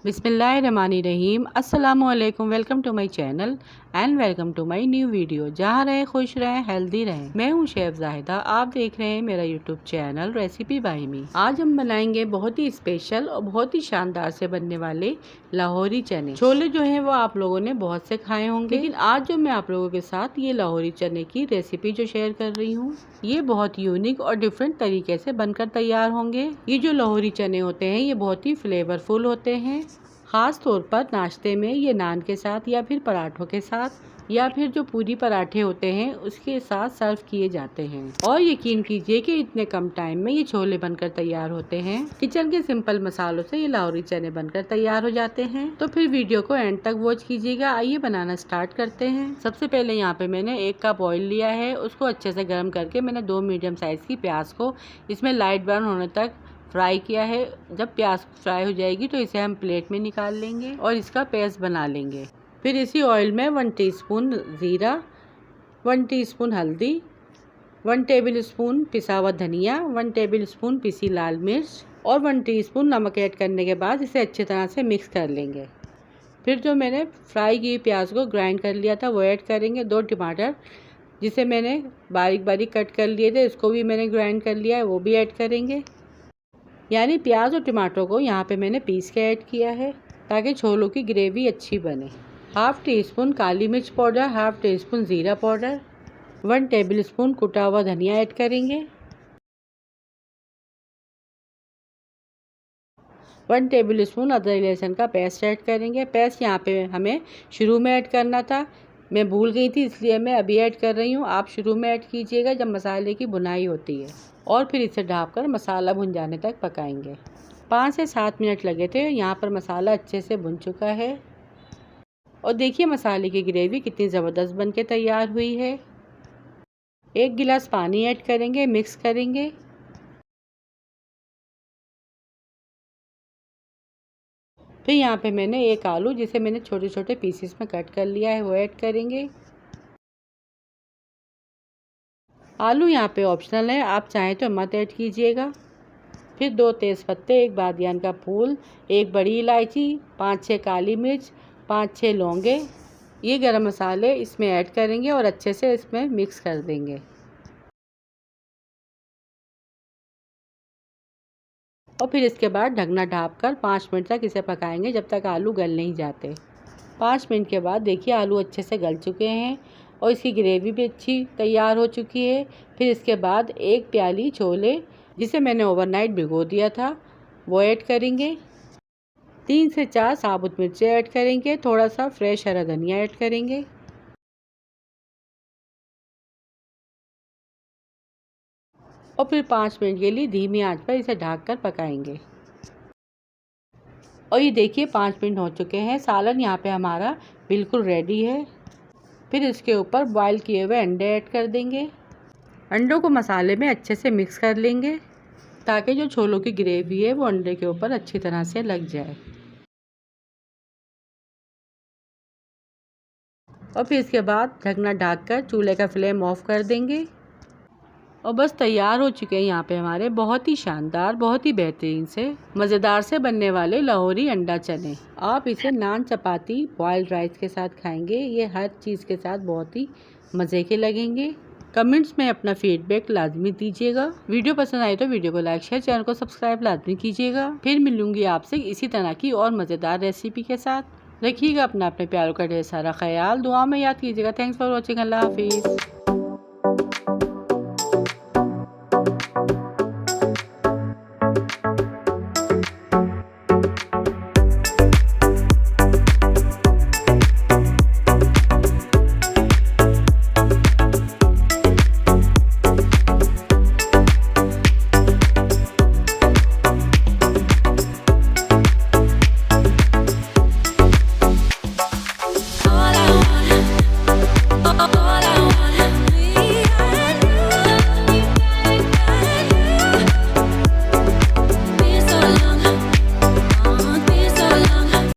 बिस्मिल्लाहिर्रहमानिर्रहीम। अस्सलामुअलैकुम। Welcome to my channel and welcome to my new video. जहाँ रहें खुश रहें हेल्दी रहें। मैं हूँ शेफ जाहिदा, आप देख रहे हैं मेरा यूट्यूब चैनल रेसिपी बाय मी। आज हम बनाएंगे बहुत ही स्पेशल और बहुत ही शानदार से बनने वाले लाहौरी चने। छोले जो हैं वो आप लोगों ने बहुत से खाए होंगे, लेकिन आज जो मैं आप लोगों के साथ ये लाहौरी चने की रेसिपी जो शेयर कर रही हूँ, ये बहुत यूनिक और डिफरेंट तरीके से बनकर तैयार होंगे। ये जो लाहौरी चने होते हैं ये बहुत ही फ्लेवरफुल होते हैं। ख़ास तौर पर नाश्ते में ये नान के साथ या फिर पराठों के साथ या फिर जो पूरी पराठे होते हैं उसके साथ सर्व किए जाते हैं। और यकीन कीजिए कि इतने कम टाइम में ये छोले बनकर तैयार होते हैं। किचन के सिंपल मसालों से ये लाहौरी चने बनकर तैयार हो जाते हैं। तो फिर वीडियो को एंड तक वॉच कीजिएगा। आइए बनाना स्टार्ट करते हैं। सबसे पहले यहाँ पे मैंने 1 कप ऑयल लिया है, उसको अच्छे से गर्म करके मैंने 2 मीडियम साइज की प्याज को इसमें लाइट ब्राउन होने तक फ्राई किया है। जब प्याज फ्राई हो जाएगी तो इसे हम प्लेट में निकाल लेंगे और इसका पेस्ट बना लेंगे। फिर इसी ऑयल में 1 टीस्पून ज़ीरा, 1 टीस्पून हल्दी, 1 टेबल स्पून पिसा हुआ धनिया, 1 टेबल स्पून पिसी लाल मिर्च और 1 टीस्पून नमक ऐड करने के बाद इसे अच्छी तरह से मिक्स कर लेंगे। फिर जो मैंने फ्राई की प्याज को ग्राइंड कर लिया था वो ऐड करेंगे। 2 टमाटर जिसे मैंने बारीक बारीक कट कर लिए थे इसको भी मैंने ग्राइंड कर लिया है, वो भी ऐड करेंगे। यानी प्याज और टमाटरों को यहाँ पे मैंने पीस के ऐड किया है ताकि छोलों की ग्रेवी अच्छी बने। 1/2 टीस्पून काली मिर्च पाउडर, 1/2 टीस्पून ज़ीरा पाउडर, 1 टेबल स्पून कुटा हुआ धनिया ऐड करेंगे, 1 टेबल स्पून अदरक लहसुन का पेस्ट ऐड करेंगे। पेस्ट यहाँ पे हमें शुरू में ऐड करना था, मैं भूल गई थी इसलिए मैं अभी ऐड कर रही हूँ। आप शुरू में ऐड कीजिएगा जब मसाले की भुनाई होती है। और फिर इसे ढककर मसाला भुन जाने तक पकाएंगे। 5 से 7 मिनट लगे थे। यहाँ पर मसाला अच्छे से भुन चुका है और देखिए मसाले की ग्रेवी कितनी ज़बरदस्त बनके तैयार हुई है। 1 गिलास पानी ऐड करेंगे, मिक्स करेंगे। फिर यहाँ पे मैंने 1 आलू जिसे मैंने छोटे छोटे पीसेस में कट कर लिया है वो ऐड करेंगे। आलू यहाँ पे ऑप्शनल है, आप चाहें तो मत ऐड कीजिएगा। फिर 2 तेज़पत्ते, 1 बादियान का फूल, 1 बड़ी इलायची, 5-6 काली मिर्च, 5-6 लौंगे, ये गरम मसाले इसमें ऐड करेंगे और अच्छे से इसमें मिक्स कर देंगे। और फिर इसके बाद ढकना ढककर 5 मिनट तक इसे पकाएंगे जब तक आलू गल नहीं जाते। 5 मिनट के बाद देखिए आलू अच्छे से गल चुके हैं और इसकी ग्रेवी भी अच्छी तैयार हो चुकी है। फिर इसके बाद 1 प्याली छोले जिसे मैंने ओवरनाइट भिगो दिया था वो ऐड करेंगे। 3 से 4 साबुत मिर्चें ऐड करेंगे, थोड़ा सा फ्रेश हरा धनिया ऐड करेंगे। और फिर 5 मिनट के लिए धीमी आंच पर इसे ढककर पकाएंगे। और ये देखिए 5 मिनट हो चुके हैं। सालन यहाँ पे हमारा बिल्कुल रेडी है। फिर इसके ऊपर बॉईल किए हुए अंडे ऐड कर देंगे। अंडों को मसाले में अच्छे से मिक्स कर लेंगे ताकि जो छोलों की ग्रेवी है वो अंडे के ऊपर अच्छी तरह से लग जाए। और फिर इसके बाद ढकना ढककर चूल्हे का फ्लेम ऑफ कर देंगे। और बस तैयार हो चुके हैं यहाँ पे हमारे बहुत ही शानदार, बहुत ही बेहतरीन से मज़ेदार से बनने वाले लाहौरी अंडा चने। आप इसे नान, चपाती, बॉइल्ड राइस के साथ खाएंगे, ये हर चीज़ के साथ बहुत ही मज़े के लगेंगे। कमेंट्स में अपना फीडबैक लाजमी दीजिएगा। वीडियो पसंद आए तो वीडियो को लाइक, शेयर, चैनल को सब्सक्राइब लाजमी कीजिएगा। फिर मिलूंगी आपसे इसी तरह की और मज़ेदार रेसिपी के साथ। रखिएगा अपने प्यारों का ढेर सारा ख्याल, दुआ में याद कीजिएगा। Thanks for watching. अल्लाह हाफिज़।